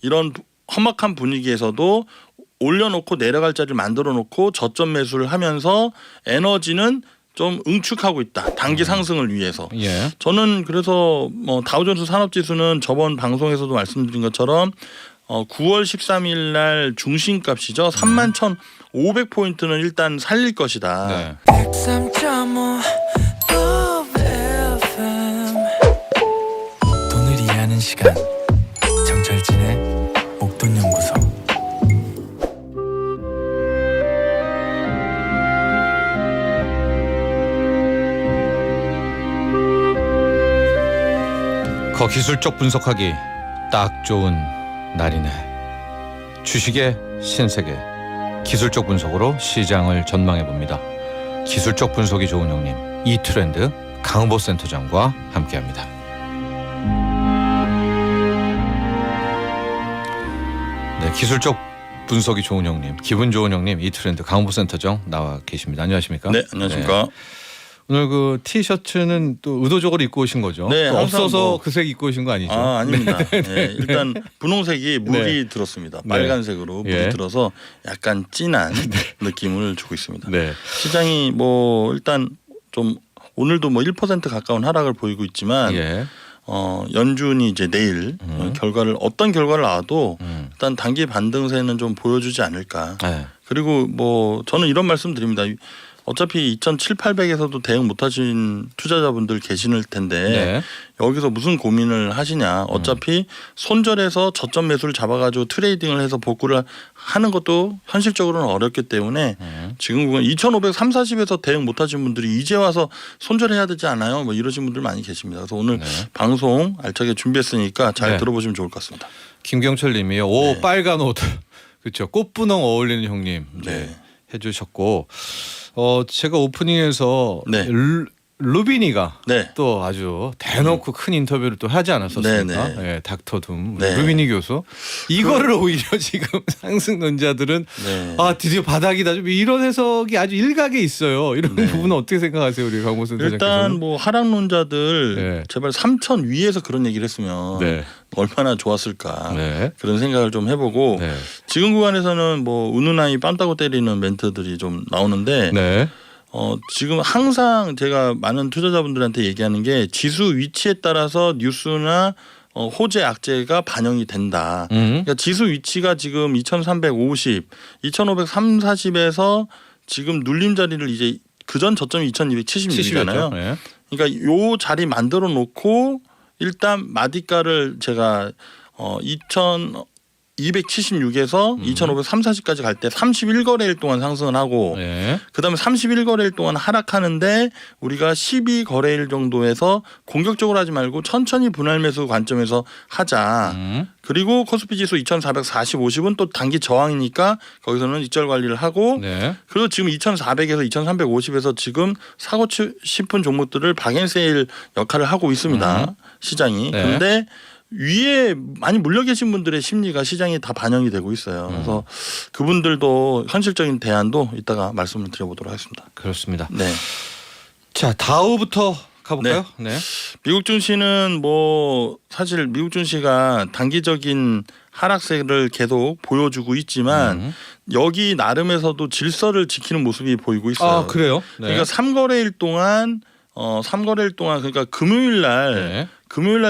이런 험악한 분위기에서도 올려놓고 내려갈 자리를 만들어 놓고 저점 매수를 하면서 에너지는 좀 응축하고 있다. 단기 상승을 위해서. 예. 저는 그래서 뭐 다우존스 산업지수는 저번 방송에서도 말씀드린 것처럼 9월 13일 날 중심값이죠. 31,500포인트는 일단 살릴 것이다. 네. 103.5 FM 돈을 이해하는 시간 정철진의 목돈연구소. 기술적 분석하기 딱 좋은 날이네. 주식의 신세계 기술적 분석으로 시장을 전망해 봅니다. 기술적 분석이 좋은 형님 이트렌드 강보 센터장과 함께합니다. 네, 기술적 분석이 좋은 형님, 기분 좋은 형님 이트렌드 강보 센터장 나와 계십니다. 안녕하십니까? 네, 안녕하십니까? 네. 오늘 그 티셔츠는 또 의도적으로 입고 오신 거죠? 네, 없어서 뭐... 그 색 입고 오신 거 아니죠? 아, 아닙니다. 네, 일단 분홍색이 물이 들었습니다. 빨간색으로 물이 들어서 약간 진한 느낌을 주고 있습니다. 네. 시장이 뭐 일단 좀 오늘도 뭐 1% 가까운 하락을 보이고 있지만 연준이 이제 내일 결과를 어떤 결과를 나와도 일단 단기 반등세는 좀 보여주지 않을까. 그리고 뭐 저는 이런 말씀 드립니다. 어차피 2,700~800에서도 대응 못하신 투자자분들 계실 텐데 여기서 무슨 고민을 하시냐. 어차피 손절해서 저점 매수를 잡아가지고 트레이딩을 해서 복구를 하는 것도 현실적으로는 어렵기 때문에 지금 2,530~240에서 대응 못하신 분들이 이제 와서 손절해야 되지 않아요? 뭐 이러신 분들 많이 계십니다. 그래서 오늘 방송 알차게 준비했으니까 잘 들어보시면 좋을 것 같습니다. 김경철 님이요. 오 빨간 옷. 그렇죠. 꽃분홍 어울리는 형님 해주셨고 제가 오프닝에서 루비니가 또 아주 대놓고 큰 인터뷰를 또 하지 않았었습니까? 네, 닥터 둠 루비니 교수. 이거를 오히려 지금 상승론자들은 드디어 바닥이다. 좀 이런 해석이 아주 일각에 있어요. 이런 부분은 어떻게 생각하세요, 우리 강보 센터장께서는? 일단 뭐 하락론자들 제발 3,000 위에서 그런 얘기를 했으면 얼마나 좋았을까 그런 생각을 좀 해보고 지금 구간에서는 뭐 은은하이 뺨 따고 때리는 멘트들이 좀 나오는데 지금 항상 제가 많은 투자자분들한테 얘기하는 게 지수 위치에 따라서 뉴스나 호재 악재가 반영이 된다. 그러니까 지수 위치가 지금 2,350, 2,530~240에서 지금 눌림 자리를 이제 그전 저점이 2,276이잖아요. 그러니까 요 자리 만들어 놓고 일단 마디가를 제가 2,276에서 2,530까지 갈 때 31거래일 동안 상승을 하고 그다음에 31거래일 동안 하락하는데 우리가 12거래일 정도에서 공격적으로 하지 말고 천천히 분할 매수 관점에서 하자. 그리고 코스피 지수 2,440~50은 또 단기 저항이니까 거기서는 익절 관리를 하고 그리고 지금 2,400에서 2,350에서 지금 사고 싶은 종목들을 박앤세일 역할을 하고 있습니다. 시장이. 그런데 위에 많이 물려 계신 분들의 심리가 시장에 다 반영이 되고 있어요. 그래서 그분들도 현실적인 대안도 이따가 말씀을 드려보도록 하겠습니다. 그렇습니다. 자, 다우부터 가볼까요? 미국 증시는 뭐 사실 미국 증시가 단기적인 하락세를 계속 보여주고 있지만 여기 나름에서도 질서를 지키는 모습이 보이고 있어요. 아, 그래요? 그러니까 3거래일 동안 그러니까 금요일 날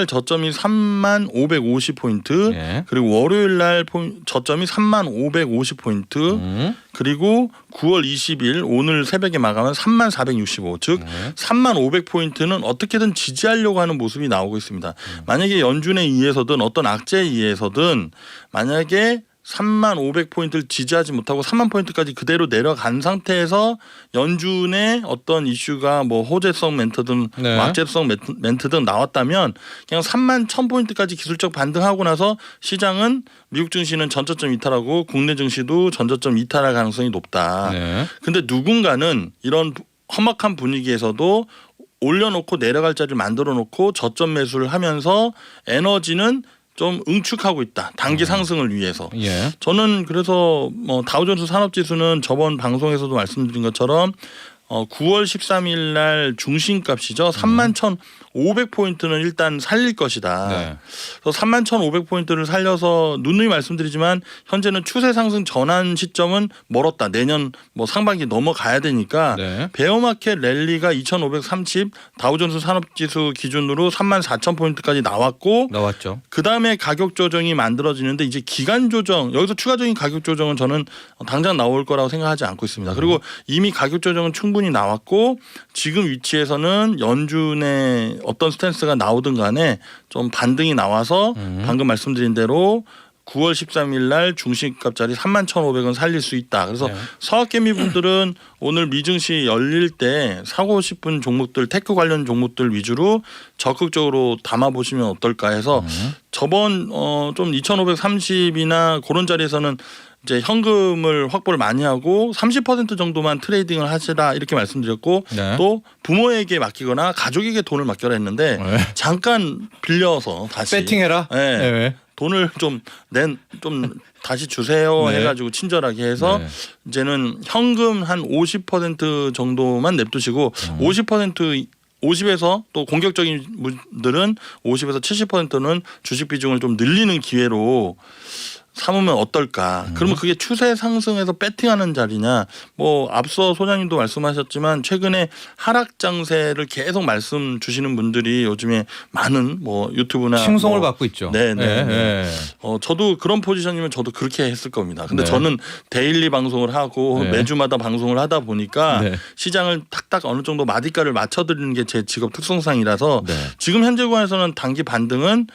저점이 3550포인트 그리고 월요일 날 저점이 3550포인트 그리고 9월 20일 오늘 새벽에 마감은 3465 즉 3500포인트는 어떻게든 지지하려고 하는 모습이 나오고 있습니다. 만약에 연준에 의해서든 어떤 악재에 의해서든 만약에 3500포인트를 지지하지 못하고 3000포인트까지 그대로 내려간 상태에서 연준의 어떤 이슈가 뭐 호재성 멘트든 악재성 멘트든 나왔다면 그냥 31,000포인트까지 기술적 반등하고 나서 시장은 미국 증시는 전저점 이탈하고 국내 증시도 전저점 이탈할 가능성이 높다. 근데 누군가는 이런 험악한 분위기에서도 올려놓고 내려갈 자리를 만들어 놓고 저점 매수를 하면서 에너지는 좀 응축하고 있다. 단기 상승을 위해서. 저는 그래서 뭐 다우존스 산업지수는 저번 방송에서도 말씀드린 것처럼 9월 13일 날 중심값이죠. 31,500포인트는 일단 살릴 것이다. 네. 그래서 31,500포인트를 살려서 누누이 말씀드리지만 현재는 추세 상승 전환 시점은 멀었다. 내년 뭐 상반기 넘어가야 되니까 네. 베어마켓 랠리가 2,530 다우존스 산업지수 기준으로 34,000포인트까지 나왔죠. 그다음에 가격 조정이 만들어지는데 이제 기간 조정 여기서 추가적인 가격 조정은 저는 당장 나올 거라고 생각하지 않고 있습니다. 그리고 이미 가격 조정은 충분히 나왔고 지금 위치에서는 연준의 어떤 스탠스가 나오든 간에 좀 반등이 나와서 방금 말씀드린 대로 9월 13일 날 중심값짜리 31,500원 살릴 수 있다. 그래서 서학개미 분들은 오늘 미증시 열릴 때 사고 싶은 종목들 테크 관련 종목들 위주로 적극적으로 담아 보시면 어떨까 해서 저번 좀 2,530이나 그런 자리에서는 이제 현금을 확보를 많이 하고 30% 정도만 트레이딩을 하시라 이렇게 말씀드렸고 네. 또 부모에게 맡기거나 가족에게 돈을 맡겨라 했는데 네. 잠깐 빌려서 다시 배팅해라. 네. 네. 돈을 좀 다시 주세요 네. 해가지고 친절하게 해서 네. 이제는 현금 한 50% 정도만 냅두시고 50에서 또 공격적인 분들은 50에서 70%는 주식 비중을 좀 늘리는 기회로 삼으면 어떨까? 그러면 그게 추세 상승에서 배팅하는 자리냐? 뭐 앞서 소장님도 말씀하셨지만 최근에 하락 장세를 계속 말씀 주시는 분들이 요즘에 많은 뭐 유튜브나 칭송을 받고 있죠. 네. 저도 그런 포지션이면 저도 그렇게 했을 겁니다. 근데 네. 저는 데일리 방송을 하고 네. 매주마다 방송을 하다 보니까 네. 시장을 탁탁 어느 정도 마디가를 맞춰드리는 게 제 직업 특성상이라서 네. 지금 현재 구간에서는 단기 반등은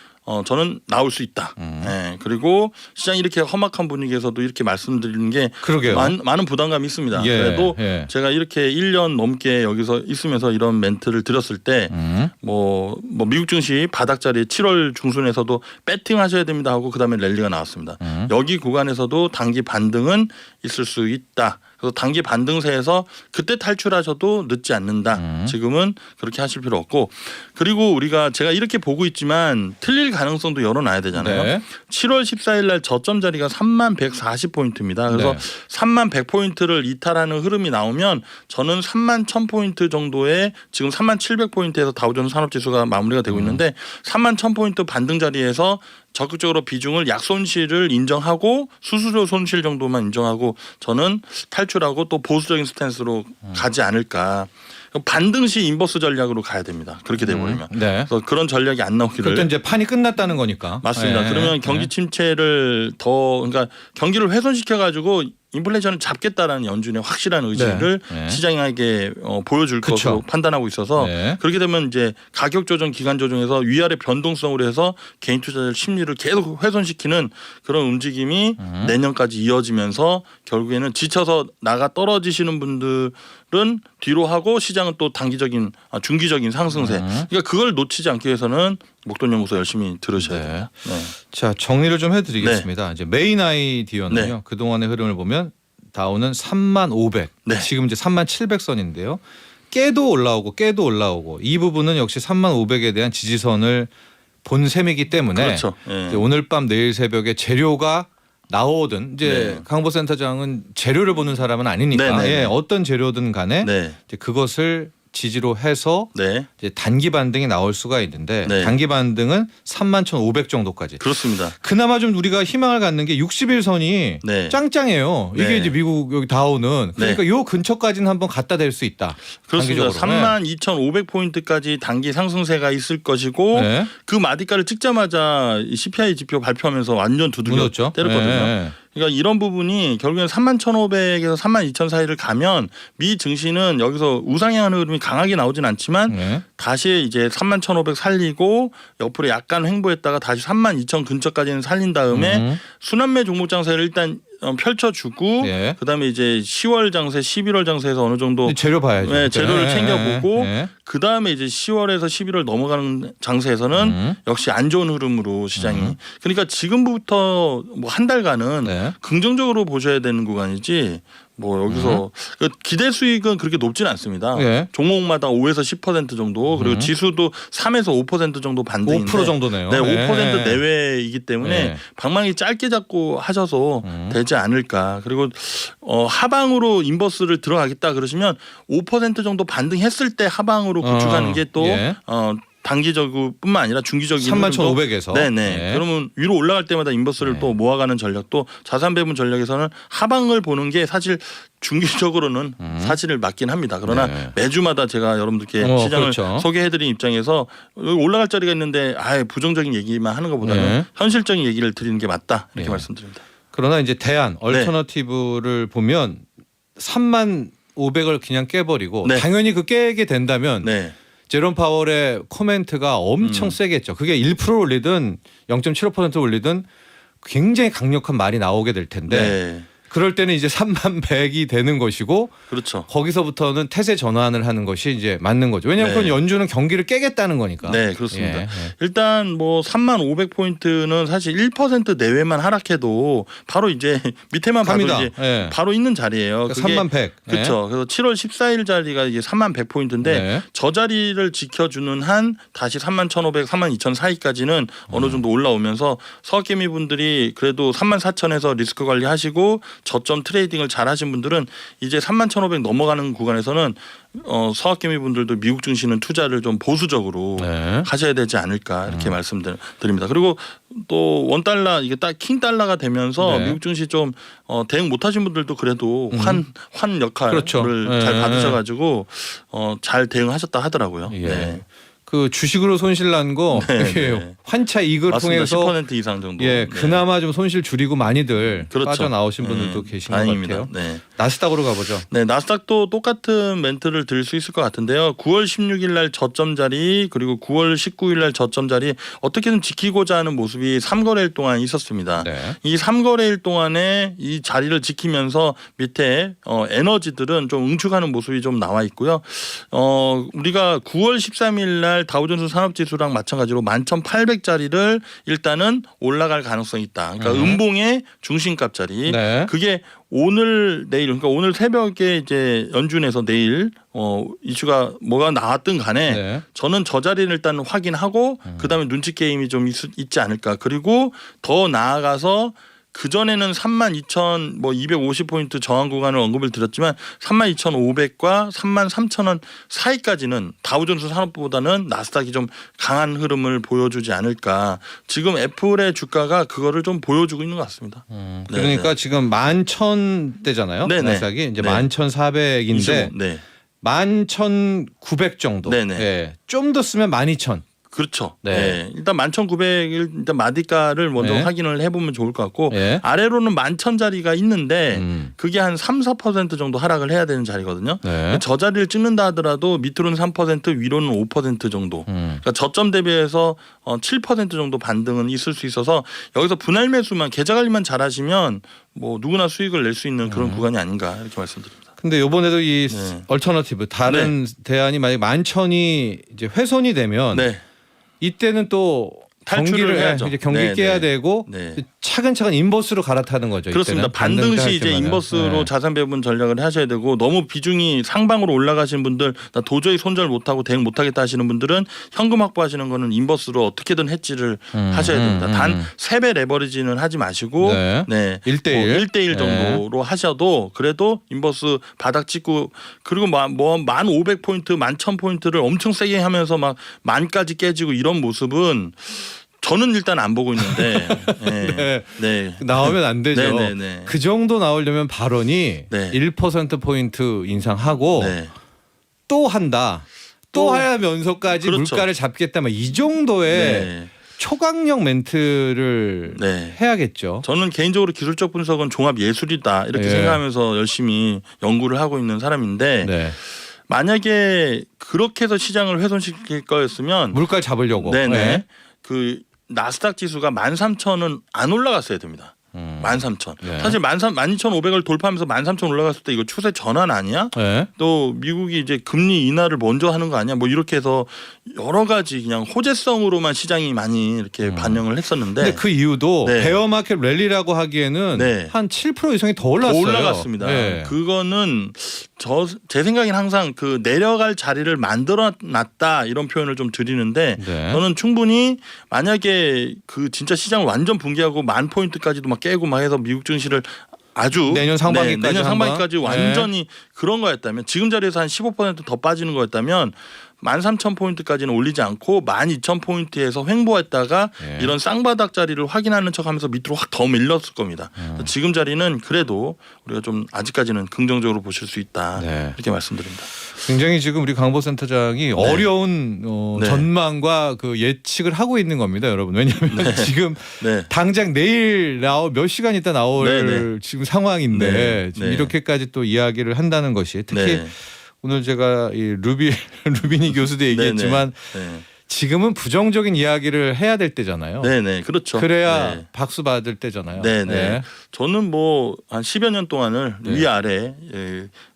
저는 나올 수 있다. 네. 그리고 시장이 이렇게 험악한 분위기에서도 이렇게 말씀드리는 게 그러게요. 많은 부담감이 있습니다. 예. 그래도 예. 제가 이렇게 1년 넘게 여기서 있으면서 이런 멘트를 드렸을 때 뭐 미국 증시 바닥자리 7월 중순에서도 배팅 하셔야 됩니다 하고 그다음에 랠리가 나왔습니다. 여기 구간에서도 단기 반등은 있을 수 있다. 그래서 단기 반등세에서 그때 탈출하셔도 늦지 않는다. 지금은 그렇게 하실 필요 없고 그리고 우리가 제가 이렇게 보고 있지만 틀릴 가능성도 열어놔야 되잖아요. 네. 7월 14일 날 저점 자리가 3140포인트입니다. 그래서 네. 3100포인트를 이탈하는 흐름이 나오면 저는 31,000포인트 정도의 지금 3700포인트에서 다우존스 산업지수가 마무리가 되고 있는데 31,000포인트 반등 자리에서 적극적으로 비중을 약손실을 인정하고 수수료 손실 정도만 인정하고 저는 탈출하고 또 보수적인 스탠스로 가지 않을까. 반등 시 인버스 전략으로 가야 됩니다. 그렇게 돼버리면. 네. 그래서 그런 전략이 안 나오기를. 그때 이제 판이 끝났다는 거니까. 맞습니다. 네. 그러면 경기 침체를 그러니까 경기를 훼손시켜 가지고 인플레이션을 잡겠다라는 연준의 확실한 의지를 네. 시장에게 보여줄 그쵸. 것으로 판단하고 있어서 네. 그렇게 되면 이제 가격 조정, 기간 조정에서 위아래 변동성으로 해서 개인 투자자들 심리를 계속 훼손시키는 그런 움직임이 내년까지 이어지면서 결국에는 지쳐서 나가 떨어지시는 분들은 뒤로 하고 시장은 또 중기적인 상승세. 그러니까 그걸 놓치지 않기 위해서는 목돈연구소 열심히 들으셔야 네. 됩니다. 네. 자, 정리를 좀 해드리겠습니다. 이제 메인 아이디어는요. 네. 그동안의 흐름을 보면 다우는 3,500, 네. 지금 이제 37,700선인데요. 깨도 올라오고 이 부분은 역시 3,500에 대한 지지선을 본 셈이기 때문에 그렇죠. 네. 이제 오늘 밤 내일 새벽에 재료가 나오든 이제 네. 강보 센터장은 재료를 보는 사람은 아니니까 네, 네, 네. 어떤 재료든 간에 네. 이제 그것을 지지로 해서 네. 이제 단기 반등이 나올 수가 있는데 네. 단기 반등은 31,500 정도까지. 그렇습니다. 그나마 좀 우리가 희망을 갖는 게 60일선이 네. 짱짱해요. 이게 네. 이제 미국 여기 다우는 그러니까 네. 요 근처까지는 한번 갖다 댈 수 있다. 그렇습니다. 단기적으로. 32,500포인트까지 단기 상승세가 있을 것이고 네. 그 마디가를 찍자마자 이 CPI 지표 발표하면서 완전 두들겨 무너졌죠. 때렸거든요. 네. 그러니까 이런 부분이 결국엔 31,500에서 32,000 사이를 가면 미 증시는 여기서 우상향하는 흐름이 강하게 나오진 않지만 네. 다시 이제 31,500 살리고 옆으로 약간 횡보했다가 다시 32,000 근처까지는 살린 다음에 순환매 종목 장세를 일단 펼쳐주고 네. 그다음에 이제 10월 장세, 11월 장세에서 어느 정도 재료 봐야죠. 네, 재료를 네. 챙겨보고 네. 그다음에 이제 10월에서 11월 넘어가는 장세에서는 역시 안 좋은 흐름으로 시장이 그러니까 지금부터 뭐 한 달간은 네. 긍정적으로 보셔야 되는 구간이지 뭐 여기서 그 기대 수익은 그렇게 높지는 않습니다. 예. 종목마다 5에서 10% 정도 그리고 지수도 3에서 5% 정도 반등인데 5% 정도네요. 네, 5% 예. 내외이기 때문에 예. 방망이 짧게 잡고 하셔서 되지 않을까. 그리고 하방으로 인버스를 들어가겠다 그러시면 5% 정도 반등했을 때 하방으로 구축하는 게 또 예. 단기적뿐만 아니라 중기적인 31,500에서 네네. 네. 그러면 위로 올라갈 때마다 인버스를 또 모아가는 전략도 자산 배분 전략에서는 하방을 보는 게 사실 중기적으로는 사실을 맞긴 합니다. 그러나 네. 매주마다 제가 여러분들께 시장을 그렇죠. 소개해드린 입장에서 여기 올라갈 자리가 있는데 아예 부정적인 얘기만 하는 것보다는 네. 현실적인 얘기를 드리는 게 맞다 이렇게 네. 말씀드립니다. 그러나 이제 대안 얼터너티브를 보면 35,000을 그냥 깨버리고 네. 당연히 그 깨게 된다면 네. 제롬 파월의 코멘트가 엄청 세겠죠. 그게 1% 올리든 0.75% 올리든 굉장히 강력한 말이 나오게 될 텐데 네. 그럴 때는 이제 31,100이 되는 것이고 그렇죠. 거기서부터는 태세 전환을 하는 것이 이제 맞는 거죠. 왜냐하면 네. 그건 연준은 경기를 깨겠다는 거니까. 네, 그렇습니다. 예, 예. 일단 뭐 35,000포인트는 사실 1% 내외만 하락해도 바로 이제 밑에만 봐도 갑니다. 이제 예. 바로 있는 자리예요. 그러니까 31,100. 그렇죠. 그래서 7월 14일 자리가 이제 31,100포인트인데 네. 저 자리를 지켜주는 한 다시 31,500, 32,000 사이까지는 어느 정도 올라오면서 서학개미 분들이 그래도 34,000에서 리스크 관리하시고 저점 트레이딩을 잘 하신 분들은 이제 31,500 넘어가는 구간에서는 서학개미 분들도 미국 증시는 투자를 좀 보수적으로 네. 하셔야 되지 않을까 이렇게 말씀드립니다. 그리고 또 원달러 이게 딱 킹 달러가 되면서 네. 미국 증시 좀 대응 못하신 분들도 그래도 환 역할을 그렇죠. 잘 네. 받으셔가지고 잘 대응하셨다 하더라고요. 예. 네. 그 주식으로 손실 난 거 네, 이게 네. 환차 이익을 맞습니다. 통해서 10% 이상 정도. 예, 네. 그나마 좀 손실 줄이고 많이들 그렇죠. 빠져나오신 분들도 계신 다행입니다. 것 같아요. 네. 나스닥으로 가보죠. 네, 나스닥도 똑같은 멘트를 드릴 수 있을 것 같은데요. 9월 16일 날 저점 자리 그리고 9월 19일 날 저점 자리 어떻게든 지키고자 하는 모습이 3거래일 동안 있었습니다. 네. 이 3거래일 동안에 이 자리를 지키면서 밑에 에너지들은 좀 응축하는 모습이 좀 나와 있고요. 우리가 9월 13일 날 다우존스 산업지수랑 마찬가지로 11,800짜리를 일단은 올라갈 가능성이 있다. 그러니까 음봉의 중심값 자리. 네. 그게 오늘 내일 그러니까 오늘 새벽에 이제 연준에서 내일 이슈가 뭐가 나왔든 간에 네. 저는 저 자리를 일단 확인하고 그다음에 눈치 게임이 좀 있지 않을까. 그리고 더 나아가서 그전에는 32,250포인트 저항 구간을 언급을 드렸지만 32,500과 33,000원 사이까지는 다우존스 산업보다는 나스닥이 좀 강한 흐름을 보여주지 않을까. 지금 애플의 주가가 그거를 좀 보여주고 있는 것 같습니다. 그러니까 네. 지금 11,000대잖아요. 네네. 나스닥이 이제 네. 11,400인데 네. 11,900 정도. 네네. 예. 좀 더 쓰면 12,000. 그렇죠. 네. 네. 일단 11,900일 일단 마디가를 먼저 네. 확인을 해보면 좋을 것 같고 네. 아래로는 11,000자리가 있는데 그게 한 3-4% 정도 하락을 해야 되는 자리거든요. 네. 저 자리를 찍는다 하더라도 밑으로는 3% 위로는 5% 정도. 그러니까 저점 대비해서 7% 정도 반등은 있을 수 있어서 여기서 분할 매수만 계좌 관리만 잘하시면 뭐 누구나 수익을 낼 수 있는 그런 구간이 아닌가 이렇게 말씀드립니다. 근데 이번에도 이 네. 얼터너티브 다른 대안이 만약 11,000이 이제 훼손이 되면 네. 이때는 또 탈출을 경기를 해야죠. 이제 경기 네, 깨야 네. 되고 네. 차근차근 인버스로 갈아타는 거죠. 그렇습니다. 이때는. 반등시 이제 때문에. 인버스로 네. 자산 배분 전략을 하셔야 되고 너무 비중이 상방으로 올라가시는 분들 나 도저히 손절 못하고 대응 못하겠다 하시는 분들은 현금 확보하시는 거는 인버스로 어떻게든 해지를 하셔야 됩니다. 단 3배 레버리지는 하지 마시고 네. 네. 1대1. 뭐 1대1 네. 정도로 하셔도 그래도 인버스 바닥 찍고 그리고 뭐 1,500포인트 11,000포인트를 엄청 세게 하면서 막 10,000까지 깨지고 이런 모습은 저는 일단 안 보고 있는데 네. 네. 나오면 안 되죠. 네, 네, 네. 그 정도 나오려면 발언이 네. 1%포인트 인상하고 네. 또 한다. 또 또 하면서까지 그렇죠. 물가를 잡겠다면 이 정도의 네. 초강력 멘트를 네. 해야겠죠. 저는 개인적으로 기술적 분석은 종합 예술이다 이렇게 예. 생각하면서 열심히 연구를 하고 있는 사람인데 네. 만약에 그렇게 해서 시장을 훼손시킬 거였으면 물가를 잡으려고. 네네 네. 그 나스닥 지수가 13,000은 안 올라갔어야 됩니다. 13,000. 네. 사실 12,500을 돌파하면서 13,000 올라갔을 때 이거 추세 전환 아니야? 네. 또 미국이 이제 금리 인하를 먼저 하는 거 아니야? 뭐 이렇게 해서 여러 가지 그냥 호재성으로만 시장이 많이 이렇게 반영을 했었는데. 근데 그 이유도 네. 베어마켓 랠리라고 하기에는 네. 한 7% 이상이 더 올랐어요. 더 올라갔습니다. 네. 그거는 제 생각엔 항상 그 내려갈 자리를 만들어놨다 이런 표현을 좀 드리는데 네. 저는 충분히 만약에 그 진짜 시장을 완전 붕괴하고 10,000포인트까지도 막 깨고 막 해서 미국 증시를 아주 내년 상반기까지 내년 상반기까지 한번? 완전히 그런 거였다면 지금 자리에서 한 15% 더 빠지는 거였다면 13,000포인트까지는 올리지 않고 12,000포인트에서 횡보했다가 예. 이런 쌍바닥 자리를 확인하는 척하면서 밑으로 확 더 밀렸을 겁니다. 지금 자리는 그래도 우리가 좀 아직까지는 긍정적으로 보실 수 있다. 네. 이렇게 말씀드립니다. 굉장히 지금 우리 강보센터장이 어려운 네. 전망과 그 예측을 하고 있는 겁니다, 여러분. 왜냐하면 지금 네. 당장 내일 몇 시간 있다 나올 네. 지금 상황인데 네. 지금 네. 이렇게까지 또 이야기를 한다는 것이 특히 네. 오늘 제가 이 루비니 교수도 얘기했지만 네. 지금은 부정적인 이야기를 해야 될 때잖아요. 네, 그렇죠. 그래야 네. 박수 받을 때잖아요. 네. 저는 뭐 한 10여 년 동안을 네. 위아래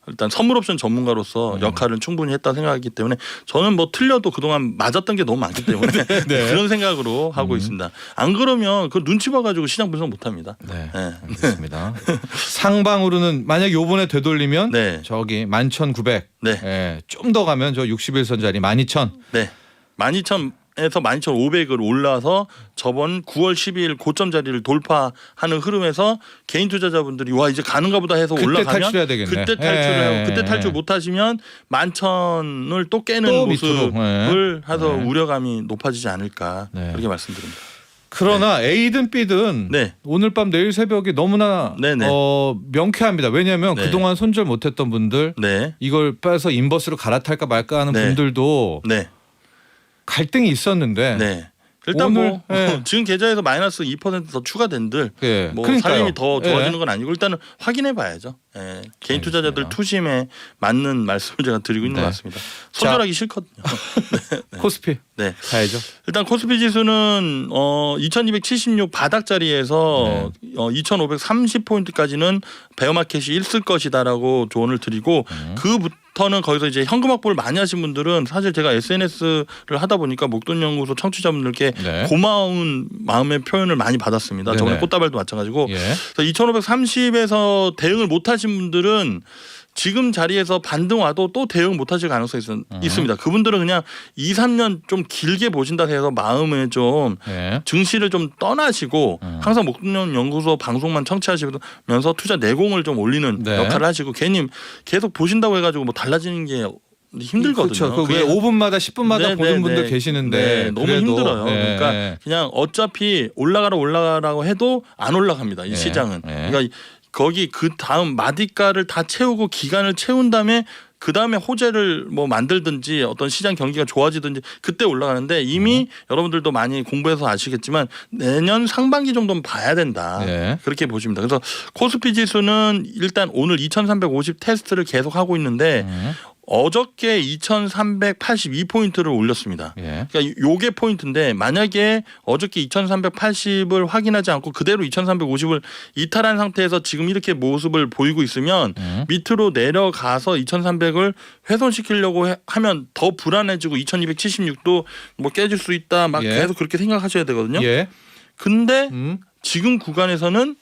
일단 선물 옵션 전문가로서 역할을 충분히 했다 생각하기 때문에 저는 뭐 틀려도 그동안 맞았던 게 너무 많기 때문에 그런 생각으로 하고 있습니다. 안 그러면 그 눈치 봐가지고 시장 분석 못합니다. 네, 알겠습니다. 상방으로는 만약 요번에 되돌리면 네. 저기 11,900 네. 좀 더 가면 저 61선 자리 12,000 네. 12,000에서 12,500을 올라서 저번 9월 12일 고점 자리를 돌파하는 흐름에서 개인 투자자분들이 와 이제 가는가 보다 해서 그때 올라가면 탈출해야 되겠네. 그때 탈출을 하고 그때 탈출 못하시면 11,000을 또 깨는 또 밑으로. 모습을 해서 네. 우려감이 높아지지 않을까 네. 그렇게 말씀드립니다. 그러나 A든 B든 네. 오늘 밤 내일 새벽에 너무나 네네. 명쾌합니다. 왜냐하면 네. 그동안 손절 못했던 분들 네. 이걸 빼서 인버스로 갈아탈까 말까 하는 네. 분들도 네. 갈등이 있었는데 네. 일단 오늘, 뭐 네. 지금 계좌에서 마이너스 2% 더 추가된들 예. 뭐 그러니까요. 살림이 더 좋아지는 예. 건 아니고 일단은 확인해 봐야죠. 예. 개인 알겠습니다. 투자자들 투심에 맞는 말씀을 제가 드리고 있는 네. 것 같습니다. 손절하기 싫거든요. 코스피 네. 가야죠. 일단 코스피 지수는 2276 바닥 자리에서 2530포인트까지는 베어마켓이 있을 것이다라고 조언을 드리고 그부터는 거기서 이제 현금 확보를 많이 하신 분들은 사실 제가 SNS를 하다 보니까 목돈연구소 청취자분들께 네. 고마운 마음의 표현을 많이 받았습니다. 네네. 저번에 꽃다발도 마찬가지고 예. 2530에서 대응을 못 하신 분들은 지금 자리에서 반등 와도 또 대응 못 하실 가능성이 있습니다. 그분들은 그냥 2, 3년 좀 길게 보신다 해서 마음에 좀 예. 증시를 좀 떠나시고 항상 목돈 연구소 방송만 청취하시면서 투자 내공을 좀 올리는 네. 역할을 하시고 괜히 계속 보신다고 해가지고 뭐 달라지는 게 힘들거든요. 그렇죠. 그게 5분마다 10분마다 보는 분들 계시는데 네, 너무 그래도, 힘들어요. 네. 그러니까 그냥 어차피 올라가라고 해도 안 올라갑니다. 이 네. 시장은. 네. 그러니까 거기 그 다음 마디가를 다 채우고 기간을 채운 다음에 그 다음에 호재를 뭐 만들든지 어떤 시장 경기가 좋아지든지 그때 올라가는데 이미 여러분들도 많이 공부해서 아시겠지만 내년 상반기 정도는 봐야 된다. 네. 그렇게 보시면 됩니다. 그래서 코스피 지수는 일단 오늘 2350 테스트를 계속 하고 있는데 어저께 2382포인트를 올렸습니다. 예. 그러니까 요게 포인트인데 만약에 어저께 2380을 확인하지 않고 그대로 2350을 이탈한 상태에서 지금 이렇게 모습을 보이고 있으면 밑으로 내려가서 2300을 훼손시키려고 하면 더 불안해지고 2276도 뭐 깨질 수 있다 막 예. 계속 그렇게 생각하셔야 되거든요. 예. 근데 지금 구간에서는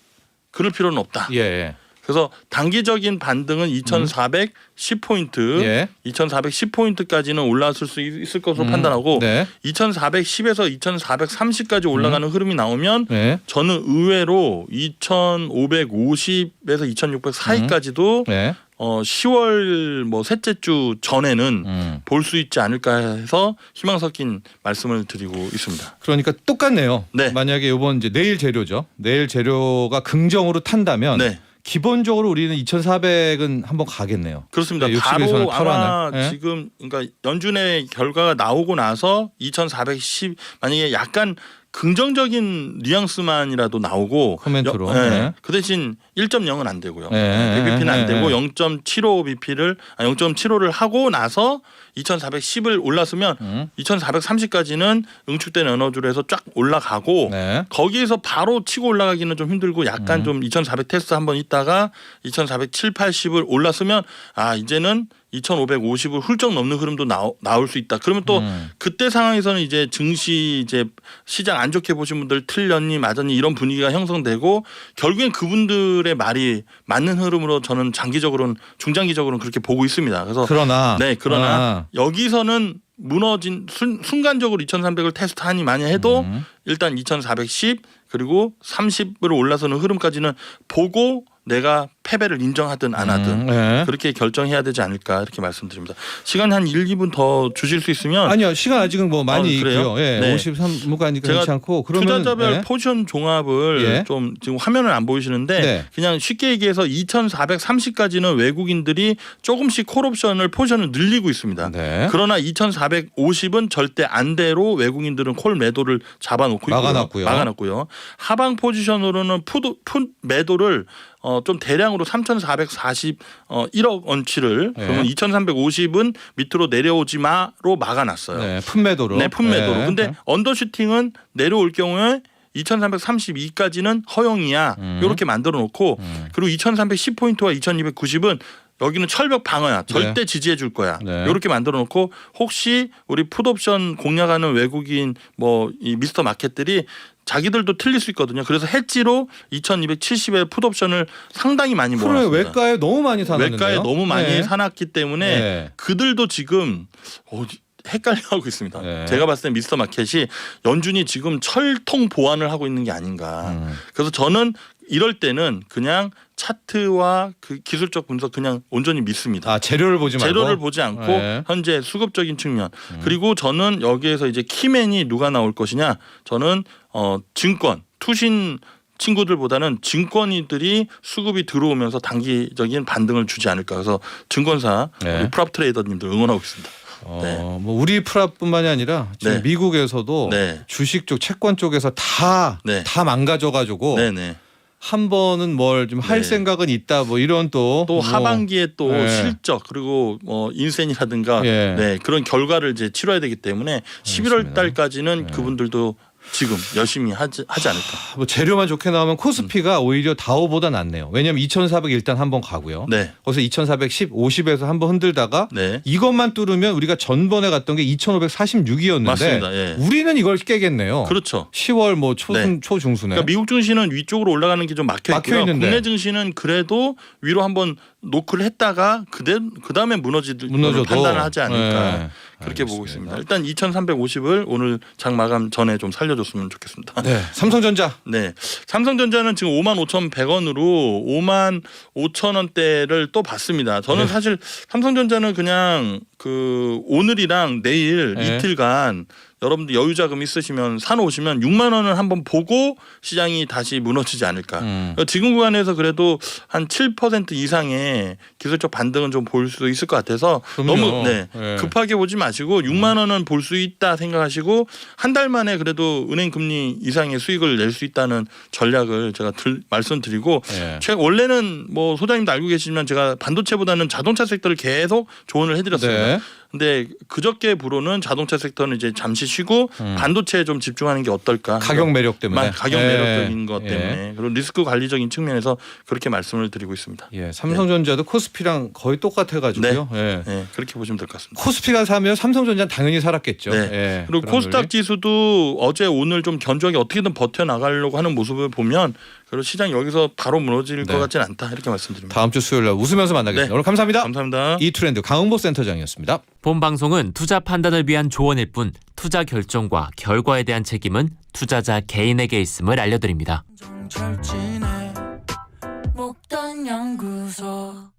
그럴 필요는 없다. 예. 그래서 단기적인 반등은 2410포인트, 예. 2410포인트까지는 올라왔을 수 있을 것으로 판단하고 네. 2410에서 2430까지 올라가는 흐름이 나오면 네. 저는 의외로 2550에서 2600 사이까지도 네. 10월 뭐 셋째 주 전에는 볼 수 있지 않을까 해서 희망 섞인 말씀을 드리고 있습니다. 그러니까 똑같네요. 네. 만약에 이번 이제 내일 재료죠. 내일 재료가 긍정으로 탄다면 네. 기본적으로 우리는 2,400은 한번 가겠네요. 그렇습니다. 네, 바로 60에서는 아마 탈환을. 네. 지금 그러니까 연준의 결과가 나오고 나서 2,410 만약에 약간 긍정적인 뉘앙스만이라도 나오고 코멘트로. 그 대신 1.0은 안 되고요. 네. BP는 안 되고 0.75를 하고 나서 2410을 올랐으면 2430까지는 응축된 에너지로 해서 쫙 올라가고 거기에서 바로 치고 올라가기는 좀 힘들고 약간 좀 2400 테스트 한번 있다가 2407, 80을 올랐으면 이제는 2550을 훌쩍 넘는 흐름도 나올 수 있다. 그러면 또 그때 상황에서는 이제 증시 이제 시장 안 좋게 보신 분들 틀렸니 맞았니 이런 분위기가 형성되고 결국엔 그분들의 말이 맞는 흐름으로 저는 장기적으로는 중장기적으로는 그렇게 보고 있습니다. 그래서 그러나 여기서는 무너진 순간적으로 2300을 테스트하니 많이 해도 일단 2410 그리고 30으로 올라서는 흐름까지는 보고 내가 패배를 인정하든 안 하든 그렇게 결정해야 되지 않을까 이렇게 말씀드립니다. 시간 한 1, 2분 더 주실 수 있으면 아니요. 시간 아직은 뭐 많이 있고요. 53무가 그렇지 않고 그러면 투자자별 포지션 종합을 좀 지금 화면을 안 보이시는데 그냥 쉽게 얘기해서 2430까지는 외국인들이 조금씩 콜옵션을 포지션을 늘리고 있습니다. 그러나 2450은 절대 안대로 외국인들은 콜 매도를 잡아놓고 막아놨고요. 하방 포지션으로는 풋 매도를 좀 대량으로 3,441억 원치를 그러면 2,350은 밑으로 내려오지 마로 막아놨어요. 풋매도로. 풋매도로. 근데 언더슈팅은 내려올 경우에 2,332까지는 허용이야. 이렇게 만들어 놓고 그리고 2,310포인트와 2,290은 여기는 철벽 방어야. 절대 지지해 줄 거야. 이렇게 만들어 놓고 혹시 우리 풋옵션 공략하는 외국인 이 미스터 마켓들이 자기들도 틀릴 수 있거든요. 그래서 해지로 2270의 풋옵션을 상당히 많이 몰았습니다. 외가에 너무 많이 사놨는데요. 외가에 너무 많이 사놨기 때문에 그들도 지금 헷갈려하고 있습니다. 제가 봤을 때 미스터 마켓이 연준이 지금 철통 보완을 하고 있는 게 아닌가. 그래서 저는 이럴 때는 그냥 차트와 그 기술적 분석 그냥 온전히 믿습니다. 재료를 보지 말고 재료를 보지 않고 현재 수급적인 측면 그리고 저는 여기에서 이제 키맨이 누가 나올 것이냐 저는 증권 투신 친구들보다는 증권이들이 수급이 들어오면서 단기적인 반등을 주지 않을까. 그래서 증권사 우리 프랍 트레이더님들 응원하고 있습니다. 우리 프랍뿐만이 아니라 지금 미국에서도 주식 쪽 채권 쪽에서 다 망가져가지고 한 번은 뭘 좀 할 생각은 있다 이런 또 하반기에 또 실적 그리고 인센이라든가 그런 결과를 이제 치러야 되기 때문에 11월 달까지는 그분들도 지금 열심히 하지 않을까. 재료만 좋게 나오면 코스피가 오히려 다우보다 낫네요. 왜냐하면 2,400 일단 한번 가고요. 거기서 2,410, 50에서 한번 흔들다가 이것만 뚫으면 우리가 전번에 갔던 게 2,546이었는데 맞습니다. 우리는 이걸 깨겠네요. 그렇죠. 10월 초중순에. 그러니까 미국 증시는 위쪽으로 올라가는 게 좀 막혀 있고요. 국내 증시는 그래도 위로 한번 노크를 했다가 그다음에 무너져도 판단을 하지 않을까. 그렇게 보고 있습니다. 일단 2,350을 오늘 장 마감 전에 좀 살려줬으면 좋겠습니다. 삼성전자. 삼성전자는 지금 55,100원으로 55,000원대를 또 봤습니다. 저는 사실 삼성전자는 그냥 오늘이랑 내일 이틀간 여러분들 여유 자금 있으시면 사놓으시면 6만 원을 한번 보고 시장이 다시 무너지지 않을까. 지금 구간에서 그래도 한 7% 이상의 기술적 반등은 좀 볼 수 있을 것 같아서 너무 급하게 보지 마시고 6만 원은 볼 수 있다 생각하시고 한 달 만에 그래도 은행 금리 이상의 수익을 낼 수 있다는 전략을 제가 말씀드리고 원래는 소장님도 알고 계시지만 제가 반도체보다는 자동차 섹터를 계속 조언을 해드렸습니다. 근데 그저께부로는 자동차 섹터는 이제 잠시 쉬고 반도체에 좀 집중하는 게 어떨까. 가격 매력 때문에. 가격 매력적인 것 때문에. 그리고 리스크 관리적인 측면에서 그렇게 말씀을 드리고 있습니다. 삼성전자도 코스피랑 거의 똑같아가지고요. 그렇게 보시면 될 것 같습니다. 코스피가 사면 삼성전자는 당연히 살았겠죠. 그리고 코스닥 지수도 어제 오늘 좀 견조하게 어떻게든 버텨나가려고 하는 모습을 보면 그리고 시장 여기서 바로 무너질 것 같지는 않다 이렇게 말씀드립니다. 다음 주 수요일 날 웃으면서 만나겠습니다. 오늘 감사합니다. 감사합니다. 이트렌드 강은보 센터장이었습니다. 본 방송은 투자 판단을 위한 조언일 뿐 투자 결정과 결과에 대한 책임은 투자자 개인에게 있음을 알려드립니다.